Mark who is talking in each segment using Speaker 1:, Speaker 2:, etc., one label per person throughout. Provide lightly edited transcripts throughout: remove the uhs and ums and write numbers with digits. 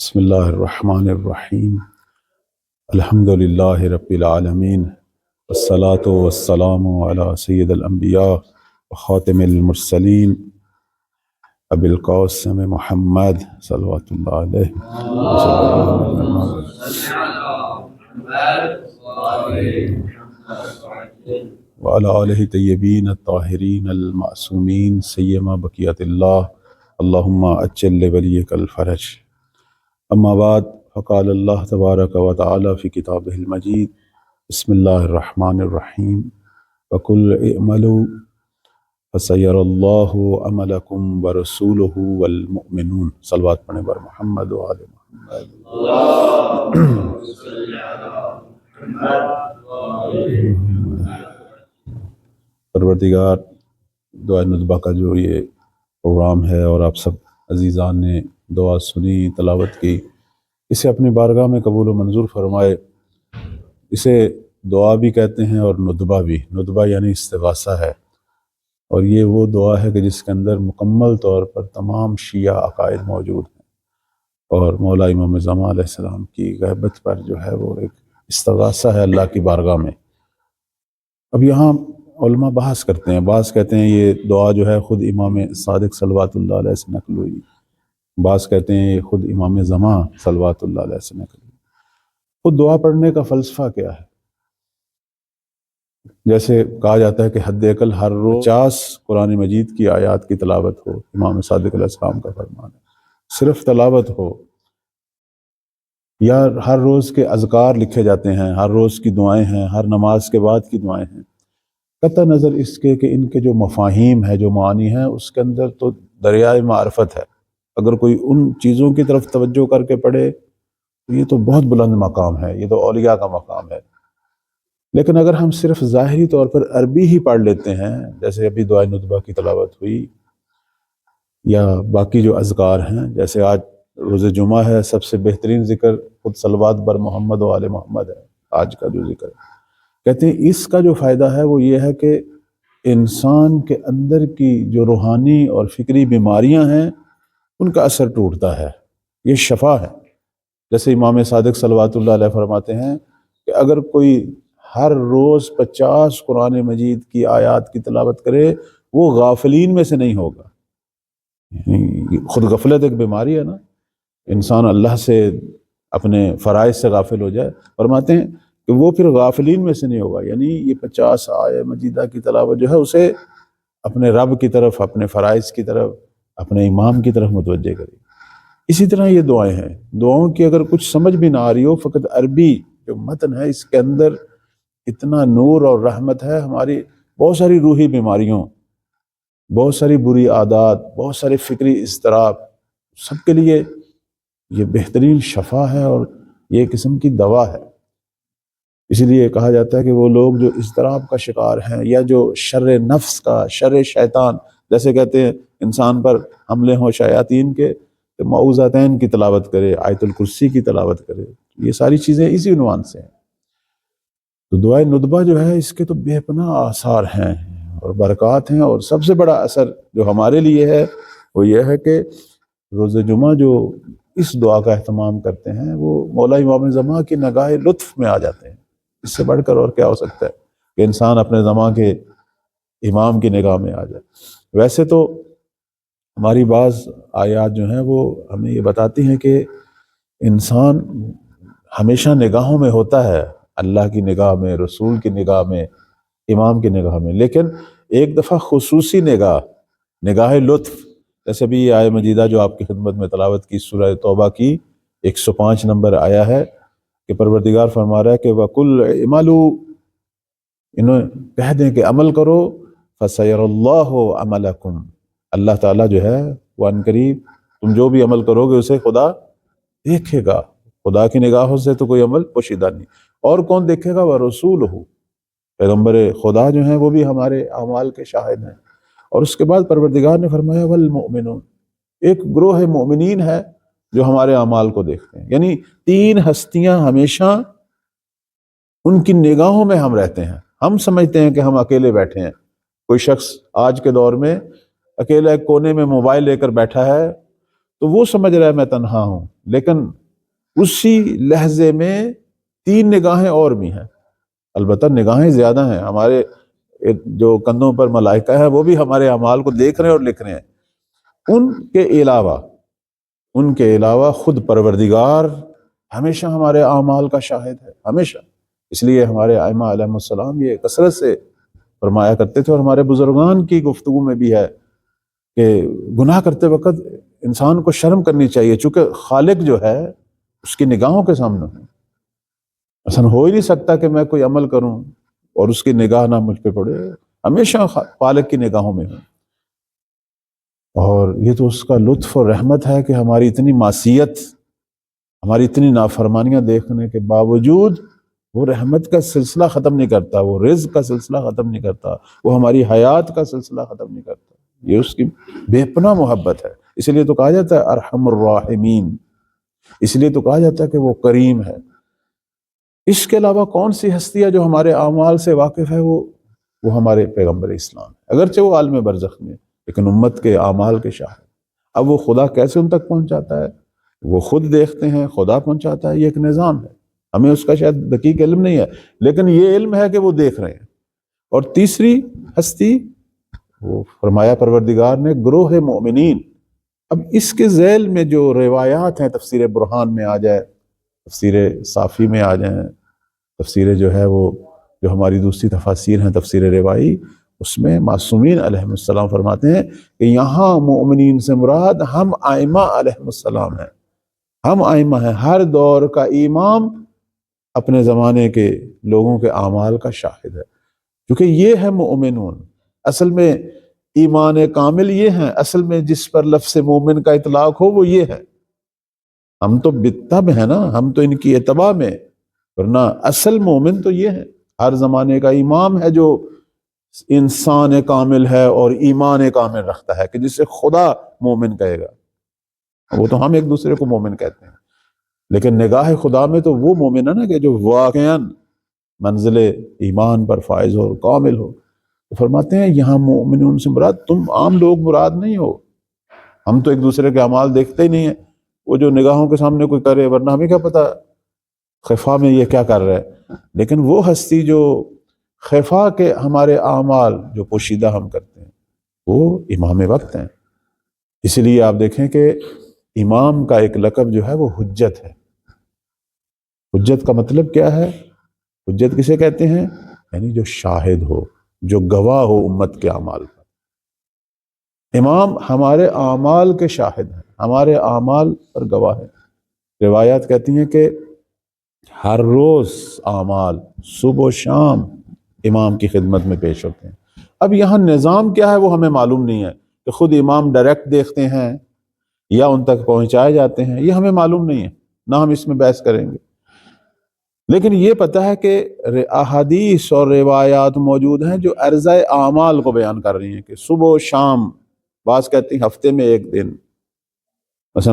Speaker 1: بسم اللہ الرحمن الرحیم الحمد للہ رب العالمین والصلاة والسلام علی سید الانبیاء وخاتم المرسلین ابی القاسم محمد صلوات اللہ علیہ وعلی آلہ طیبین الطاہرین المعصومین سیما بقیت اللہ اللہم اجل لولیک الفرج. اما بعد فقال اللہ تبارک و تعالی فی کتابہ المجید بسم اللہ الرحمن الرحیم وقل اعملوا فسیر اللہ عملکم ورسولہ والمؤمنون. صلوات پڑھیں بر محمد و آل محمد. پروردگار، دعا ندبہ کا جو یہ پروگرام ہے اور آپ سب عزیزان نے دعا سنی، تلاوت کی، اسے اپنی بارگاہ میں قبول و منظور فرمائے. اسے دعا بھی کہتے ہیں اور ندبہ بھی. ندبہ یعنی استغاثہ ہے، اور یہ وہ دعا ہے کہ جس کے اندر مکمل طور پر تمام شیعہ عقائد موجود ہیں، اور مولا امام زمان علیہ السلام کی غیبت پر جو ہے وہ ایک استغاثہ ہے اللہ کی بارگاہ میں. اب یہاں علماء بحث کرتے ہیں، بعض کہتے ہیں یہ دعا جو ہے خود امام صادق صلوات اللہ علیہ سے نقل ہوئی، بعض کہتے ہیں یہ خود امام زمان صلوات اللہ علیہ سے نقل ہوئی. خود دعا پڑھنے کا فلسفہ کیا ہے؟ جیسے کہا جاتا ہے کہ حد اقل ہر روز 50 قرآن مجید کی آیات کی تلاوت ہو. امام صادق علیہ السلام کا فرمان ہے صرف تلاوت ہو، یا ہر روز کے اذکار لکھے جاتے ہیں، ہر روز کی دعائیں ہیں، ہر نماز کے بعد کی دعائیں ہیں. قطع نظر اس کے کہ ان کے جو مفاہیم ہے، جو معانی ہیں، اس کے اندر تو دریائے معرفت ہے. اگر کوئی ان چیزوں کی طرف توجہ کر کے پڑھے تو یہ تو بہت بلند مقام ہے، یہ تو اولیاء کا مقام ہے. لیکن اگر ہم صرف ظاہری طور پر عربی ہی پڑھ لیتے ہیں، جیسے ابھی دعائے ندبہ کی تلاوت ہوئی، یا باقی جو اذکار ہیں، جیسے آج روز جمعہ ہے، سب سے بہترین ذکر خود صلوات بر محمد و آل محمد ہے آج کا جو ذکر ہے. کہتے ہیں اس کا جو فائدہ ہے وہ یہ ہے کہ انسان کے اندر کی جو روحانی اور فکری بیماریاں ہیں ان کا اثر ٹوٹتا ہے، یہ شفا ہے. جیسے امام صادق صلوات اللہ علیہ فرماتے ہیں کہ اگر کوئی ہر روز 50 قرآن مجید کی آیات کی تلاوت کرے وہ غافلین میں سے نہیں ہوگا. خود غفلت ایک بیماری ہے نا، انسان اللہ سے اپنے فرائض سے غافل ہو جائے. فرماتے ہیں کہ وہ پھر غافلین میں سے نہیں ہوگا، یعنی یہ 50 آیہ مجیدہ کی تلاوت جو ہے اسے اپنے رب کی طرف، اپنے فرائض کی طرف، اپنے امام کی طرف متوجہ کرے. اسی طرح یہ دعائیں ہیں، دعاؤں کی اگر کچھ سمجھ بھی نہ آ رہی ہو، فقط عربی جو متن ہے اس کے اندر اتنا نور اور رحمت ہے، ہماری بہت ساری روحی بیماریوں، بہت ساری بری عادات، بہت سارے فکری اضطراب، سب کے لیے یہ بہترین شفا ہے اور یہ قسم کی دوا ہے. اسی لیے کہا جاتا ہے کہ وہ لوگ جو اضطراب کا شکار ہیں، یا جو شر نفس کا، شر شیطان، جیسے کہتے ہیں انسان پر حملے ہوں شیاطین کے تو معوذتین کی تلاوت کرے، آیت الکرسی کی تلاوت کرے. یہ ساری چیزیں اسی عنوان سے ہیں. تو دعائے ندبہ جو ہے اس کے تو بے پناہ آثار ہیں اور برکات ہیں، اور سب سے بڑا اثر جو ہمارے لیے ہے وہ یہ ہے کہ روز جمعہ جو اس دعا کا اہتمام کرتے ہیں وہ مولا امام زمان کی نگاہ لطف میں آ جاتے ہیں. اس سے بڑھ کر اور کیا ہو سکتا ہے کہ انسان اپنے زمان کے امام کی نگاہ میں آ جائے. ویسے تو ہماری بعض آیات جو ہیں وہ ہمیں یہ بتاتی ہیں کہ انسان ہمیشہ نگاہوں میں ہوتا ہے، اللہ کی نگاہ میں، رسول کی نگاہ میں، امام کی نگاہ میں، لیکن ایک دفعہ خصوصی نگاہ لطف، جیسے بھی یہ آیہ مجیدہ جو آپ کی خدمت میں تلاوت کی سورہ توبہ کی 105 نمبر آیا ہے کہ پروردگار فرما رہا ہے کہ وَقُلْ اعْمَلُوا، انہیں کہہ دیں کہ عمل کرو، فَسَيَرَ اللَّهُ عَمَلَكُمْ، اللہ تعالیٰ جو ہے وہ عنقریب تم جو بھی عمل کرو گے اسے خدا دیکھے گا. خدا کی نگاہوں سے تو کوئی عمل پوشیدہ نہیں. اور کون دیکھے گا؟ وَرَسُولُهُ، پیغمبر خدا جو ہیں وہ بھی ہمارے اعمال کے شاہد ہیں. اور اس کے بعد پروردگار نے فرمایا وَالْمُؤْمِنُونَ، ایک گروہ مومنین ہے جو ہمارے اعمال کو دیکھتے ہیں. یعنی 3 ہستیاں ہمیشہ ان کی نگاہوں میں ہم رہتے ہیں. ہم سمجھتے ہیں کہ ہم اکیلے بیٹھے ہیں. کوئی شخص آج کے دور میں اکیلا ایک کونے میں موبائل لے کر بیٹھا ہے تو وہ سمجھ رہا ہے میں تنہا ہوں، لیکن اسی لہجے میں 3 نگاہیں اور بھی ہیں، البتہ نگاہیں زیادہ ہیں، ہمارے جو کندھوں پر ملائکہ ہے وہ بھی ہمارے اعمال کو دیکھ رہے ہیں اور لکھ رہے ہیں۔ ان کے علاوہ خود پروردگار ہمیشہ ہمارے اعمال کا شاہد ہے، ہمیشہ۔ اس لیے ہمارے ائمہ علیہم السلام یہ کثرت سے فرمایا کرتے تھے، اور ہمارے بزرگان کی گفتگو میں بھی ہے کہ گناہ کرتے وقت انسان کو شرم کرنی چاہیے، چونکہ خالق جو ہے اس کی نگاہوں کے سامنے ہے۔ ایسا ہو ہی نہیں سکتا کہ میں کوئی عمل کروں اور اس کی نگاہ نہ مجھ پہ پڑے، ہمیشہ خالق کی نگاہوں میں ہے۔ اور یہ تو اس کا لطف اور رحمت ہے کہ ہماری اتنی معصیت، ہماری اتنی نافرمانیاں دیکھنے کے باوجود وہ رحمت کا سلسلہ ختم نہیں کرتا، وہ رزق کا سلسلہ ختم نہیں کرتا، وہ ہماری حیات کا سلسلہ ختم نہیں کرتا۔ یہ اس کی بے پناہ محبت ہے، اس لیے تو کہا جاتا ہے ارحم الراحمین، اس لیے تو کہا جاتا ہے کہ وہ کریم ہے۔ اس کے علاوہ کون سی ہستی ہے جو ہمارے اعمال سے واقف ہے؟ وہ ہمارے پیغمبر اسلام ہے، اگرچہ وہ عالم برزخ میں، لیکن امت کے اعمال کے شاہد۔ اب وہ خدا کیسے ان تک پہنچاتا ہے؟ وہ خود دیکھتے ہیں، خدا پہنچاتا ہے، یہ ایک نظام ہے، ہمیں اس کا شاید دقیق علم نہیں ہے، لیکن یہ علم ہے کہ وہ دیکھ رہے ہیں۔ اور تیسری ہستی، وہ فرمایا پروردگار نے گروہ مومنین۔ اب اس کے ذیل میں جو روایات ہیں، تفسیر برہان میں آ جائے، تفسیر صافی میں آ جائیں، تفسیر جو ہے وہ جو ہماری دوسری تفاسیر ہیں تفسیر روائی، اس میں معصومین علیہ السلام فرماتے ہیں کہ یہاں مومنین سے مراد ہم ائمہ علیہ السلام ہیں، ہم ائمہ ہیں، ہر دور کا امام اپنے زمانے کے لوگوں کے اعمال کا شاہد ہے، کیونکہ یہ ہے مومنون۔ اصل میں ایمان کامل یہ ہیں، اصل میں جس پر لفظ مومن کا اطلاق ہو وہ یہ ہے۔ ہم تو بالطبع ہیں نا، ہم تو ان کی اتباع میں، ورنہ اصل مومن تو یہ ہے، ہر زمانے کا امام ہے جو انسان کامل ہے اور ایمان کامل رکھتا ہے، کہ جسے خدا مومن کہے گا۔ وہ تو ہم ایک دوسرے کو مومن کہتے ہیں، لیکن نگاہ خدا میں تو وہ مومن ہے نا کہ جو واقعاً منزل ایمان پر فائز ہو اور کامل ہو۔ تو فرماتے ہیں یہاں مومنون سے مراد تم عام لوگ مراد نہیں ہو، ہم تو ایک دوسرے کے اعمال دیکھتے ہی نہیں ہیں، وہ جو نگاہوں کے سامنے کوئی کرے، ورنہ ہمیں کیا پتا خفا میں یہ کیا کر رہا ہے۔ لیکن وہ ہستی جو خفا کے ہمارے اعمال جو پوشیدہ ہم کرتے ہیں، وہ امام وقت ہیں۔ اس لیے آپ دیکھیں کہ امام کا ایک لقب جو ہے وہ حجت ہے۔ حجت کا مطلب کیا ہے؟ حجت کسے کہتے ہیں؟ یعنی جو شاہد ہو، جو گواہ ہو امت کے اعمال پر۔ امام ہمارے اعمال کے شاہد ہیں، ہمارے اعمال پر گواہ ہے۔ روایات کہتی ہیں کہ ہر روز اعمال صبح و شام امام کی خدمت میں پیش ہوتے ہیں۔ اب یہاں نظام کیا ہے وہ ہمیں معلوم نہیں ہے، کہ خود امام ڈائریکٹ دیکھتے ہیں یا ان تک پہنچائے جاتے ہیں، یہ ہمیں معلوم نہیں ہے، نہ ہم اس میں بحث کریں گے۔ لیکن یہ پتہ ہے کہ احادیث اور روایات موجود ہیں جو عرضہ اعمال کو بیان کر رہی ہیں، کہ صبح و شام، بعض کہتے ہیں ہفتے میں ایک دن، مثلا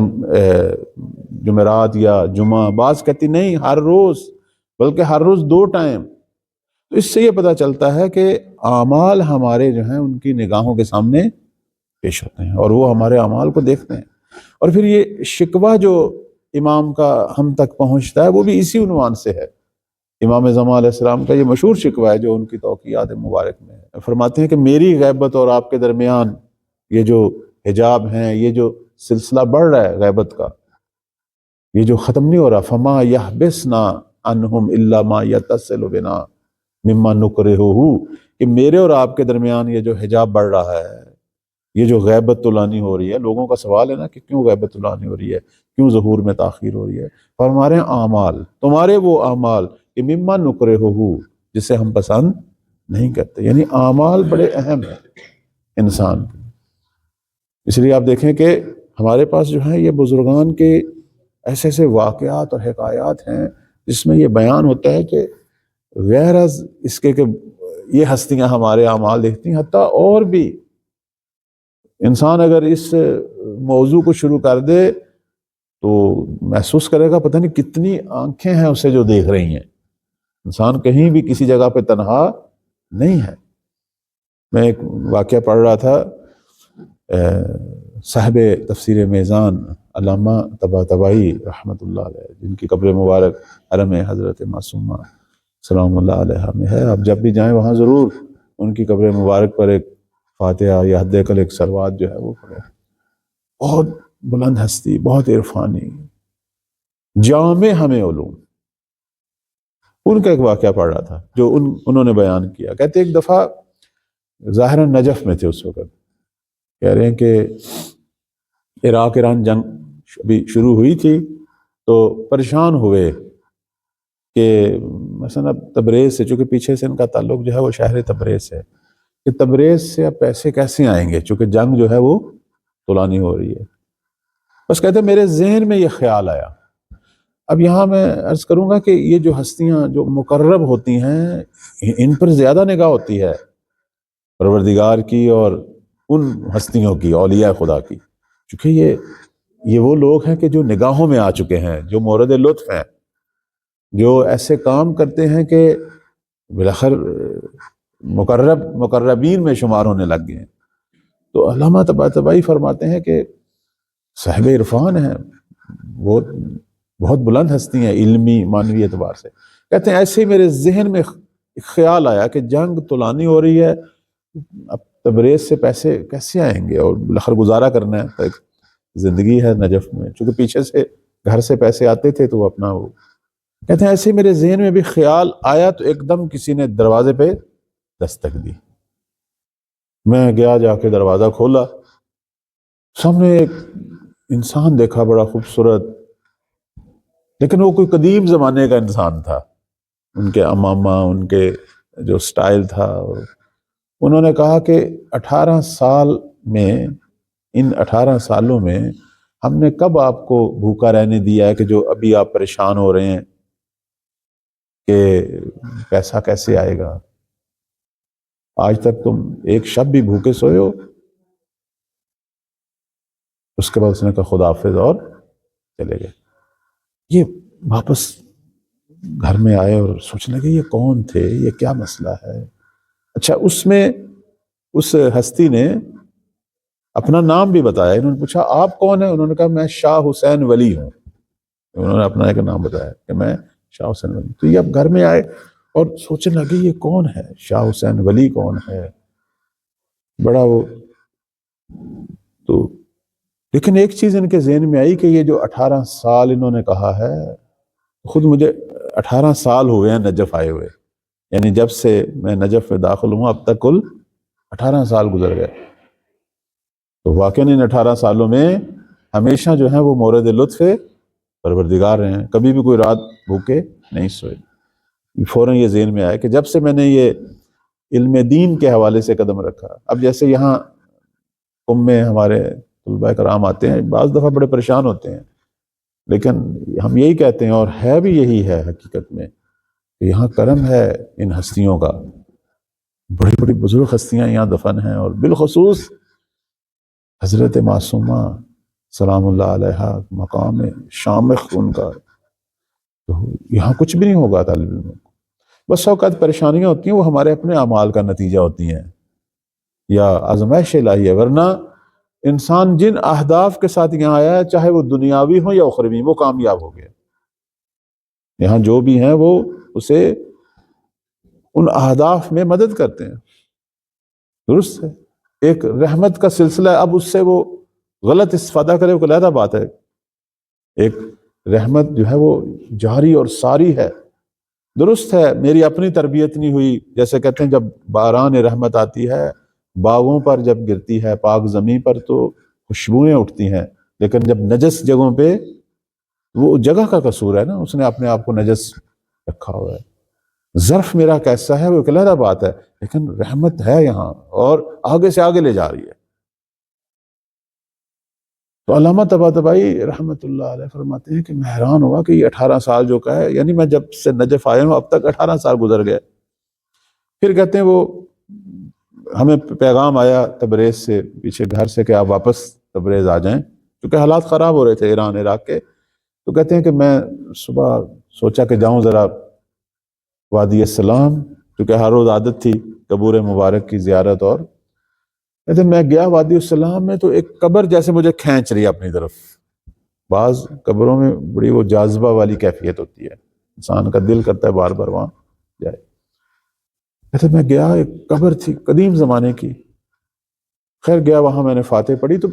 Speaker 1: جمعرات یا جمعہ، بعض کہتی نہیں ہر روز، بلکہ ہر روز 2 ٹائم۔ تو اس سے یہ پتہ چلتا ہے کہ اعمال ہمارے جو ہیں ان کی نگاہوں کے سامنے پیش ہوتے ہیں، اور وہ ہمارے اعمال کو دیکھتے ہیں۔ اور پھر یہ شکوہ جو امام کا ہم تک پہنچتا ہے وہ بھی اسی عنوان سے ہے۔ امام زمان علیہ السلام کا یہ مشہور شکوہ ہے جو ان کی توقیات مبارک میں ہے۔ فرماتے ہیں کہ میری غیبت اور آپ کے درمیان یہ جو حجاب ہیں، یہ جو سلسلہ بڑھ رہا ہے غیبت کا، یہ جو ختم نہیں ہو رہا، فما یحبسنا عنہم الا ما یتصل بنا مما نکرہہ، کہ میرے اور آپ کے درمیان یہ جو حجاب بڑھ رہا ہے، یہ جو غیبت طلانی ہو رہی ہے، لوگوں کا سوال ہے نا کہ کیوں غیبت طلانی ہو رہی ہے، کیوں ظہور میں تاخیر ہو رہی ہے، اور ہمارے اعمال، تمہارے وہ اعمال کہ مما نکرہہ، جسے ہم پسند نہیں کرتے۔ یعنی اعمال بڑے اہم ہیں انسان کے۔ اس لیے آپ دیکھیں کہ ہمارے پاس جو ہیں یہ بزرگان کے ایسے ایسے واقعات اور حکایات ہیں جس میں یہ بیان ہوتا ہے کہ غیر از اس کے کہ یہ ہستیاں ہمارے اعمال دیکھتی ہیں، حتیٰ اور بھی انسان اگر اس موضوع کو شروع کر دے تو محسوس کرے گا پتہ نہیں کتنی آنکھیں ہیں اسے جو دیکھ رہی ہیں۔ انسان کہیں بھی کسی جگہ پہ تنہا نہیں ہے۔ میں ایک واقعہ پڑھ رہا تھا، صاحب تفسیر میزان علامہ طباطبائی رحمۃ اللہ علیہ، جن کی قبر مبارک حرم حضرت معصومہ سلام اللہ علیہ میں ہے، آپ جب بھی جائیں وہاں ضرور ان کی قبر مبارک پر ایک فاتحہ یا حد اقل ایک صلوات جو ہے وہ پڑھیں۔ بہت بلند ہستی، بہت عرفانی، جامع ہمیں علوم۔ ان کا ایک واقعہ پڑھ رہا تھا جو انہوں نے بیان کیا، کہتے ایک دفعہ ظاہراً نجف میں تھے اس وقت، کہہ رہے ہیں کہ عراق ایران جنگ ابھی شروع ہوئی تھی تو پریشان ہوئے کہ مثلا اب تبریز سے، چونکہ پیچھے سے ان کا تعلق جو ہے وہ شہر تبریز سے، کہ تبریز سے اب پیسے کیسے آئیں گے چونکہ جنگ جو ہے وہ طولانی ہو رہی ہے۔ بس کہتے میرے ذہن میں یہ خیال آیا۔ اب یہاں میں عرض کروں گا کہ یہ جو ہستیاں جو مقرب ہوتی ہیں ان پر زیادہ نگاہ ہوتی ہے پروردگار کی اور ان ہستیوں کی، اولیاء خدا کی، چونکہ یہ وہ لوگ ہیں کہ جو نگاہوں میں آ چکے ہیں، جو مورد لطف ہیں، جو ایسے کام کرتے ہیں کہ بالآخر مقربین میں شمار ہونے لگ گئے ہیں۔ تو علامہ طباطبائی فرماتے ہیں کہ صاحب عرفان ہیں، وہ بہت بلند ہستی ہیں علمی معنوی اعتبار سے، کہتے ہیں ایسے ہی میرے ذہن میں ایک خیال آیا کہ جنگ طولانی ہو رہی ہے، اب تبریز سے پیسے کیسے آئیں گے، اور بالآخر گزارا کرنا ہے، تو ایک زندگی ہے نجف میں، چونکہ پیچھے سے گھر سے پیسے آتے تھے تو وہ اپنا وہ، کہتے ہیں ایسے ہی میرے ذہن میں بھی خیال آیا تو ایک دم کسی نے دروازے پہ دستک دی۔ میں گیا، جا کے دروازہ کھولا، سامنے ایک انسان دیکھا بڑا خوبصورت، لیکن وہ کوئی قدیم زمانے کا انسان تھا، ان کے امامہ، ان کے جو سٹائل تھا۔ انہوں نے کہا کہ 18 سال میں، ان 18 سالوں میں ہم نے کب آپ کو بھوکا رہنے دیا ہے کہ جو ابھی آپ پریشان ہو رہے ہیں کہ پیسہ کیسے آئے گا؟ آج تک تم ایک شب بھی بھوکے سوئے ہو؟ اس کے بعد اس نے کہا خدا حافظ اور چلے گئے۔ یہ واپس گھر میں آئے اور سوچنے لگے یہ کون تھے، یہ کیا مسئلہ ہے؟ اچھا، اس میں اس ہستی نے اپنا نام بھی بتایا۔ انہوں نے پوچھا آپ کون ہیں؟ انہوں نے کہا میں شاہ حسین ولی ہوں۔ انہوں نے اپنا ایک نام بتایا کہ میں شاہ حسین ولی۔ تو یہ اب گھر میں آئے اور سوچنے لگے یہ کون ہے، شاہ حسین ولی کون ہے، بڑا وہ۔ تو لیکن ایک چیز ان کے ذہن میں آئی کہ یہ جو 18 سال انہوں نے کہا ہے، خود مجھے 18 سال ہوئے ہیں نجف آئے ہوئے، یعنی جب سے میں نجف میں داخل ہوں اب تک کل 18 سال گزر گئے۔ تو واقعاً ان 18 سالوں میں ہمیشہ جو ہے وہ مورد لطف پروردگار رہے ہیں، کبھی بھی کوئی رات بھوکے نہیں سوئے۔ فوراً یہ ذہن میں آیا کہ جب سے میں نے یہ علم دین کے حوالے سے قدم رکھا، اب جیسے یہاں میں ہمارے طلباء کرام آتے ہیں، بعض دفعہ بڑے پریشان ہوتے ہیں، لیکن ہم یہی کہتے ہیں اور ہے بھی یہی ہے حقیقت میں کہ یہاں کرم ہے ان ہستیوں کا، بڑی بڑی بزرگ ہستیاں یہاں دفن ہیں، اور بالخصوص حضرت معصومہ سلام اللہ علیہ مقام شامخ ان کا، تو یہاں کچھ بھی نہیں ہوگا طالب علم کو۔ بس اوقات پریشانیاں ہوتی ہیں وہ ہمارے اپنے اعمال کا نتیجہ ہوتی ہیں یا آزمائش الہی ہے، ورنہ انسان جن اہداف کے ساتھ یہاں آیا ہے، چاہے وہ دنیاوی ہو یا اخروی، وہ کامیاب ہو گیا۔ یہاں جو بھی ہیں وہ اسے ان اہداف میں مدد کرتے ہیں، درست ہے۔ ایک رحمت کا سلسلہ ہے، اب اس سے وہ غلط استفادہ کرے وہ علیحدہ بات ہے۔ ایک رحمت جو ہے وہ جاری اور ساری ہے، درست ہے۔ میری اپنی تربیت نہیں ہوئی، جیسے کہتے ہیں جب باران رحمت آتی ہے باغوں پر جب گرتی ہے پاک زمین پر تو خوشبوئیں اٹھتی ہیں، لیکن جب نجس جگہوں پہ، وہ جگہ کا قصور ہے نا، اس نے اپنے آپ کو نجس رکھا ہوا ہے۔ ظرف میرا کیسا ہے وہ ایک علیحدہ بات ہے، لیکن رحمت ہے یہاں اور آگے سے آگے لے جا رہی ہے۔ تو علامہ طباطبائی رحمۃ اللہ علیہ فرماتے ہیں کہ میں حیران ہوا کہ یہ 18 سال جو کا ہے، یعنی میں جب سے نجف آیا ہوں اب تک 18 سال گزر گئے۔ پھر کہتے ہیں وہ ہمیں پیغام آیا تبریز سے، پیچھے گھر سے، کہ آپ واپس تبریز آ جائیں، کیونکہ حالات خراب ہو رہے تھے ایران عراق کے۔ تو کہتے ہیں کہ میں صبح سوچا کہ جاؤں ذرا وادی السلام، کیونکہ ہر روز عادت تھی قبور مبارک کی زیارت، اور کہتے ہیں میں گیا وادی السلام میں تو ایک قبر جیسے مجھے کھینچ رہی اپنی طرف، بعض قبروں میں بڑی وہ جاذبہ والی کیفیت ہوتی ہے، انسان کا دل کرتا ہے بار بار وہاں جائے۔ کہتے میں گیا، ایک قبر تھی قدیم زمانے کی، خیر گیا وہاں، میں نے فاتح پڑھی تو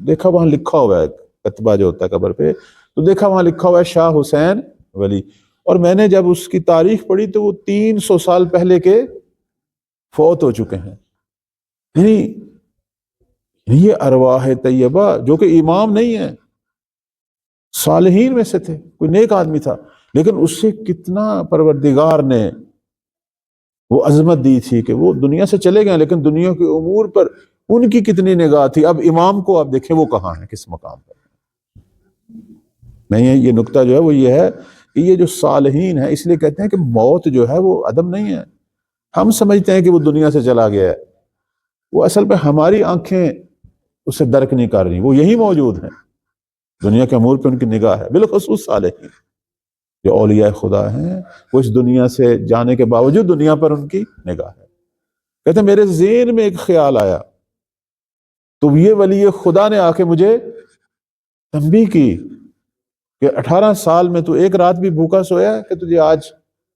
Speaker 1: دیکھا وہاں لکھا ہوا ہے، کتبہ جو ہوتا ہے قبر پہ، تو دیکھا وہاں لکھا ہوا ہے شاہ حسین ولی، اور میں نے جب اس کی تاریخ پڑھی تو وہ 300 سال پہلے کے فوت ہو چکے ہیں۔ یعنی یہ ارواح طیبہ جو کہ امام نہیں ہے، صالحین میں سے تھے، کوئی نیک آدمی تھا، لیکن اس سے کتنا پروردگار نے وہ عظمت دی تھی کہ وہ دنیا سے چلے گئے، لیکن دنیا کے امور پر ان کی کتنی نگاہ تھی۔ اب امام کو آپ دیکھیں وہ کہاں ہے، کس مقام پر۔ نہیں، یہ نکتہ جو ہے وہ یہ ہے کہ یہ جو صالحین ہیں، اس لیے کہتے ہیں کہ موت جو ہے وہ عدم نہیں ہے۔ ہم سمجھتے ہیں کہ وہ دنیا سے چلا گیا ہے، وہ اصل میں ہماری آنکھیں اسے درک نہیں کر رہی، وہ یہی موجود ہیں، دنیا کے امور پہ ان کی نگاہ ہے۔ بالخصوص صالحین جو اولیاء خدا ہیں، وہ اس دنیا سے جانے کے باوجود دنیا پر ان کی نگاہ ہے۔ کہتے ہیں میرے ذہن میں ایک خیال آیا، تو یہ ولی خدا نے آ کے مجھے تنبیہ کی کہ 18 سال میں تو ایک رات بھی بھوکا سویا ہے کہ تجھے آج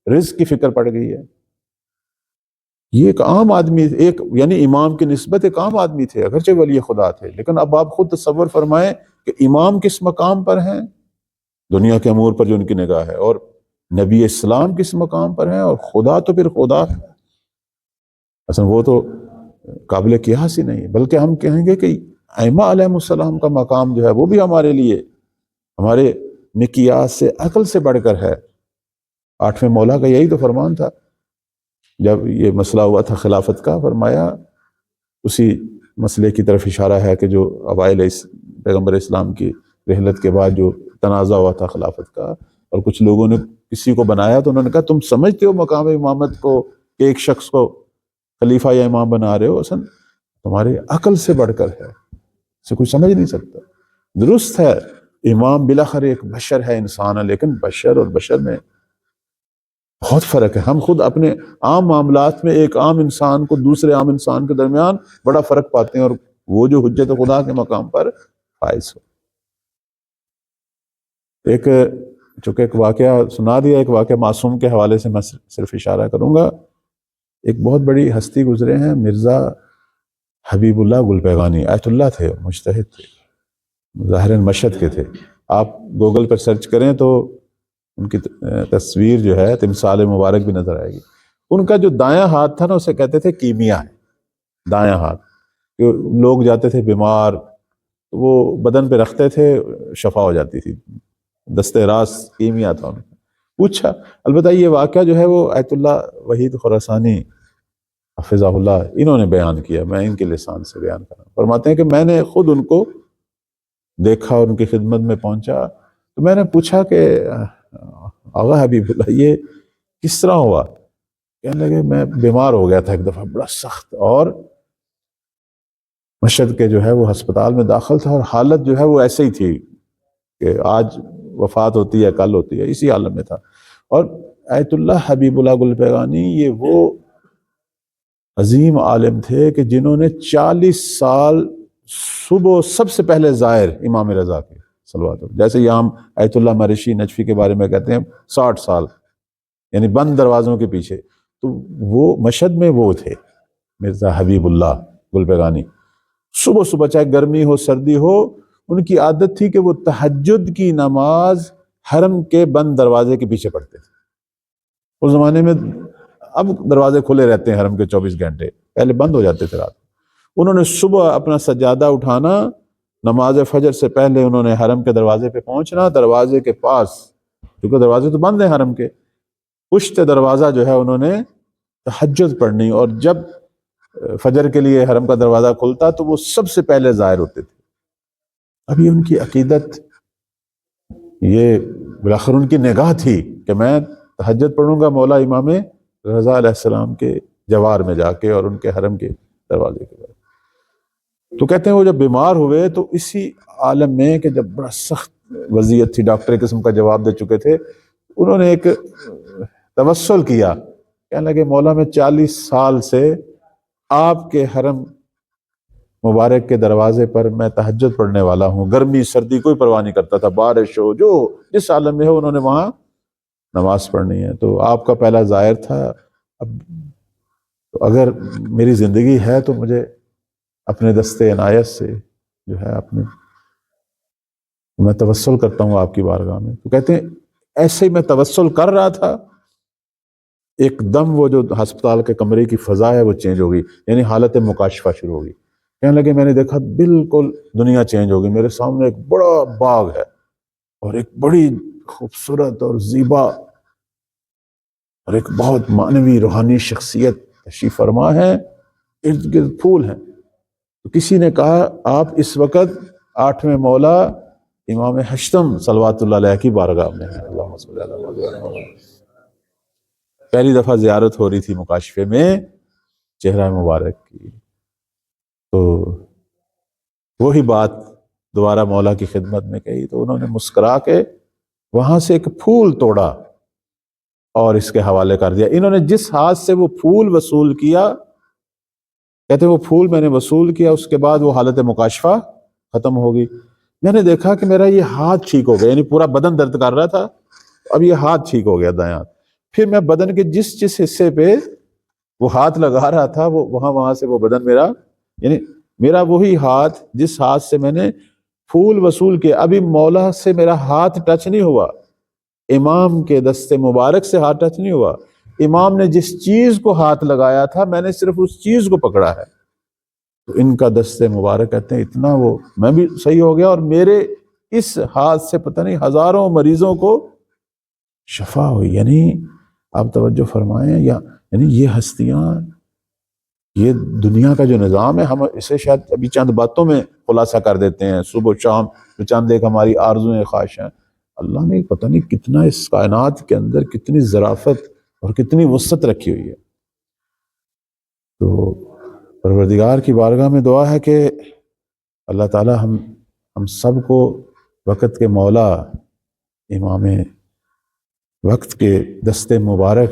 Speaker 1: رزق کی فکر پڑ گئی ہے۔ یہ ایک عام آدمی، ایک یعنی امام کی نسبت ایک عام آدمی تھے، اگرچہ ولی خدا تھے، لیکن اب آپ خود تصور فرمائیں کہ امام کس مقام پر ہیں دنیا کے امور پر جو ان کی نگاہ ہے، اور نبی اسلام کس مقام پر ہیں، اور خدا تو پھر خدا ہے، اصلا وہ تو قابل قیاس ہی نہیں، بلکہ ہم کہیں گے کہ ائمہ علیہ السلام کا مقام جو ہے وہ بھی ہمارے لیے ہمارے مقیاس سے عقل سے بڑھ کر ہے۔ 8ویں مولا کا یہی تو فرمان تھا جب یہ مسئلہ ہوا تھا خلافت کا، فرمایا اسی مسئلے کی طرف اشارہ ہے کہ جو اوائل پیغمبر اسلام کی رحلت کے بعد جو تنازع ہوا تھا خلافت کا، اور کچھ لوگوں نے کسی کو بنایا تو انہوں نے کہا تم سمجھتے ہو مقام امامت کو کہ ایک شخص کو خلیفہ یا امام بنا رہے ہو، اصلا تمہاری عقل سے بڑھ کر ہے، اسے کوئی سمجھ نہیں سکتا۔ درست ہے امام بالاخر ایک بشر ہے، انسان ہے، لیکن بشر اور بشر میں بہت فرق ہے۔ ہم خود اپنے عام معاملات میں ایک عام انسان کو دوسرے عام انسان کے درمیان بڑا فرق پاتے ہیں، اور وہ جو حجت خدا کے مقام پر فائز ہو۔ چونکہ ایک واقعہ سنا دیا، ایک واقعہ معصوم کے حوالے سے میں صرف اشارہ کروں گا۔ ایک بہت بڑی ہستی گزرے ہیں، مرزا حبیب اللہ گل پیغانی، آیت اللہ تھے، مجتہد تھے، ظاہر مشہد کے تھے۔ آپ گوگل پر سرچ کریں تو ان کی تصویر جو ہے تمثال مبارک بھی نظر آئے گی۔ ان کا جو دایاں ہاتھ تھا نا، اسے کہتے تھے کیمیا ہے، دایاں ہاتھ۔ لوگ جاتے تھے بیمار، وہ بدن پہ رکھتے تھے، شفا ہو جاتی تھی، دستے راس کیمیا تھا ان کا۔ پوچھا، البتہ یہ واقعہ جو ہے وہ آیت اللہ وحید خراسانی حفظہ اللہ انہوں نے بیان کیا، میں ان کے لسان سے بیان کر رہا ہوں۔ فرماتے ہیں کہ میں نے خود ان کو دیکھا اور ان کی خدمت میں پہنچا، تو میں نے پوچھا کہ آغا حبیب اللہ یہ کس طرح ہوا؟ کہنے لگے میں بیمار ہو گیا تھا ایک دفعہ بڑا سخت، اور مشہد کے جو ہے وہ ہسپتال میں داخل تھا، اور حالت جو ہے وہ ایسے ہی تھی کہ آج وفات ہوتی ہے کل ہوتی ہے، اسی عالم میں تھا۔ اور آیت اللہ حبیب اللہ گل پیغانی یہ وہ عظیم عالم تھے کہ جنہوں نے 40 سال صبح سب سے پہلے زائر امام رضا کے صلوات، جیسے یہ ہم آیت اللہ مرشی نجفی کے بارے میں کہتے ہیں 60 سال یعنی بند دروازوں کے پیچھے، تو وہ مشہد میں وہ تھے مرزا حبیب اللہ گل پیغانی۔ صبح صبح چاہے گرمی ہو سردی ہو، ان کی عادت تھی کہ وہ تہجد کی نماز حرم کے بند دروازے کے پیچھے پڑھتے تھے۔ اس زمانے میں اب دروازے کھلے رہتے ہیں حرم کے 24 گھنٹے، پہلے بند ہو جاتے تھے رات۔ انہوں نے صبح اپنا سجادہ اٹھانا، نماز فجر سے پہلے انہوں نے حرم کے دروازے پہ پہنچنا، دروازے کے پاس، کیونکہ دروازے تو بند ہیں حرم کے، پشت دروازہ جو ہے انہوں نے تہجد پڑھنی، اور جب فجر کے لیے حرم کا دروازہ کھلتا تو وہ سب سے پہلے ظاہر ہوتے تھے۔ اب یہ ان کی عقیدت، یہ بالاخر ان کی نگاہ تھی کہ میں تہجد پڑھوں گا مولا امام رضا علیہ السلام کے جوار میں جا کے اور ان کے حرم کے دروازے کے بعد۔ تو کہتے ہیں وہ جب بیمار ہوئے تو اسی عالم میں کہ جب بڑا سخت وضعیت تھی، ڈاکٹر قسم کا جواب دے چکے تھے، انہوں نے ایک توسل کیا، کہنے لگے مولا میں 40 سال سے آپ کے حرم مبارک کے دروازے پر میں تہجد پڑھنے والا ہوں، گرمی سردی کوئی پرواہ نہیں کرتا تھا، بارش ہو جو جس عالم میں ہو انہوں نے وہاں نماز پڑھنی ہے۔ تو آپ کا پہلا زائر تھا، اب تو اگر میری زندگی ہے تو مجھے اپنے دستے عنایت سے جو ہے اپنے میں توسل کرتا ہوں آپ کی بارگاہ میں۔ تو کہتے ہیں ایسے ہی میں توسل کر رہا تھا، ایک دم وہ جو ہسپتال کے کمرے کی فضا ہے وہ چینج ہو گئی، یعنی حالت مکاشفہ شروع ہو گئی۔ کہنے لگے میں نے دیکھا بالکل دنیا چینج ہو گئی، میرے سامنے ایک بڑا باغ ہے اور ایک بڑی خوبصورت اور زیبا اور ایک بہت معنوی روحانی شخصیت تشریف فرما ہے، ارد گرد پھول ہیں۔ تو کسی نے کہا آپ اس وقت 8ویں مولا امام ہشتم صلوات اللہ علیہ کی بارگاہ میں ہیں۔ اللہم صلی اللہ علیہ وسلم۔ پہلی دفعہ زیارت ہو رہی تھی مکاشفے میں چہرہ مبارک کی، تو وہی بات دوبارہ مولا کی خدمت میں کہی تو انہوں نے مسکرا کے وہاں سے ایک پھول توڑا اور اس کے حوالے کر دیا۔ انہوں نے جس ہاتھ سے وہ پھول وصول کیا، کہتے وہ پھول میں نے وصول کیا، اس کے بعد وہ حالت مکاشفہ ختم ہو گئی۔ میں نے دیکھا کہ میرا یہ ہاتھ ٹھیک ہو گیا، یعنی پورا بدن درد کر رہا تھا، اب یہ ہاتھ ٹھیک ہو گیا دایاں ہاتھ۔ پھر میں بدن کے جس حصے پہ وہ ہاتھ لگا رہا تھا وہ وہاں سے وہ بدن میرا، یعنی میرا وہی ہاتھ جس ہاتھ سے میں نے پھول وصول کیا، ابھی مولا سے میرا ہاتھ ٹچ نہیں ہوا، امام کے دست مبارک سے ہاتھ ٹچ نہیں ہوا، امام نے جس چیز کو ہاتھ لگایا تھا میں نے صرف اس چیز کو پکڑا ہے۔ تو ان کا دست مبارک کہتے ہیں اتنا وہ میں بھی صحیح ہو گیا، اور میرے اس ہاتھ سے پتہ نہیں ہزاروں مریضوں کو شفا ہوئی۔ یعنی آپ توجہ فرمائیں، یعنی یہ ہستیاں، یہ دنیا کا جو نظام ہے ہم اسے شاید ابھی چند باتوں میں خلاصہ کر دیتے ہیں، صبح و شام جو چند ایک ہماری آرزویں خواہشیں، اللہ نے پتہ نہیں کتنا اس کائنات کے اندر کتنی ظرافت اور کتنی وسعت رکھی ہوئی ہے۔ تو پروردگار کی بارگاہ میں دعا ہے کہ اللہ تعالی ہم سب کو وقت کے مولا امام وقت کے دست مبارک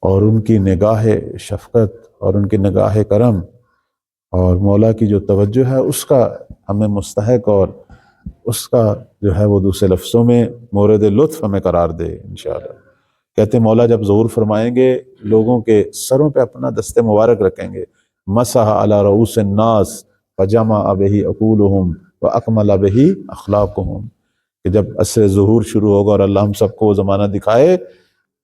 Speaker 1: اور ان کی نگاہ شفقت اور ان کی نگاہ کرم اور مولا کی جو توجہ ہے اس کا ہمیں مستحق، اور اس کا جو ہے وہ دوسرے لفظوں میں مورد لطف ہمیں قرار دے انشاءاللہ۔ کہتے مولا جب ظہور فرمائیں گے لوگوں کے سروں پہ اپنا دست مبارک رکھیں گے، مسح علی رؤوس الناس فجمع بہ عقولہم واکمل بہ اخلاقہم، کہ جب عصر ظہور شروع ہوگا اور اللہ ہم سب کو وہ زمانہ دکھائے،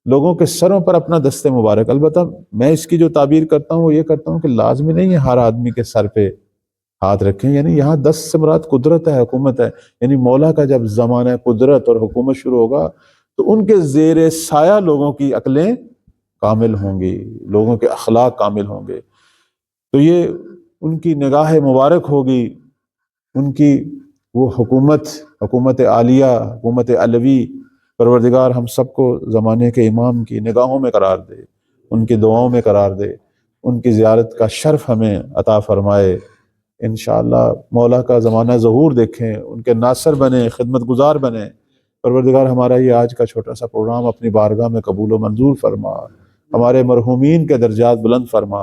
Speaker 1: لوگوں کے سروں پر اپنا دست مبارک۔ البتہ میں اس کی جو تعبیر کرتا ہوں وہ یہ کرتا ہوں کہ لازمی نہیں ہے ہر آدمی کے سر پہ ہاتھ رکھیں، یعنی یہاں دست سے مراد قدرت ہے، حکومت ہے، یعنی مولا کا جب زمانہ قدرت اور حکومت شروع ہوگا تو ان کے زیر سایہ لوگوں کی عقلیں کامل ہوں گی، لوگوں کے اخلاق کامل ہوں گے، تو یہ ان کی نگاہ مبارک ہوگی، ان کی وہ حکومت عالیہ، حکومت علوی۔ پروردگار ہم سب کو زمانے کے امام کی نگاہوں میں قرار دے، ان کی دعاؤں میں قرار دے، ان کی زیارت کا شرف ہمیں عطا فرمائے۔ انشاءاللہ مولا کا زمانہ ظہور دیکھیں، ان کے ناصر بنیں، خدمت گزار بنیں۔ پروردگار ہمارا یہ آج کا چھوٹا سا پروگرام اپنی بارگاہ میں قبول و منظور فرما، ہمارے مرحومین کے درجات بلند فرما،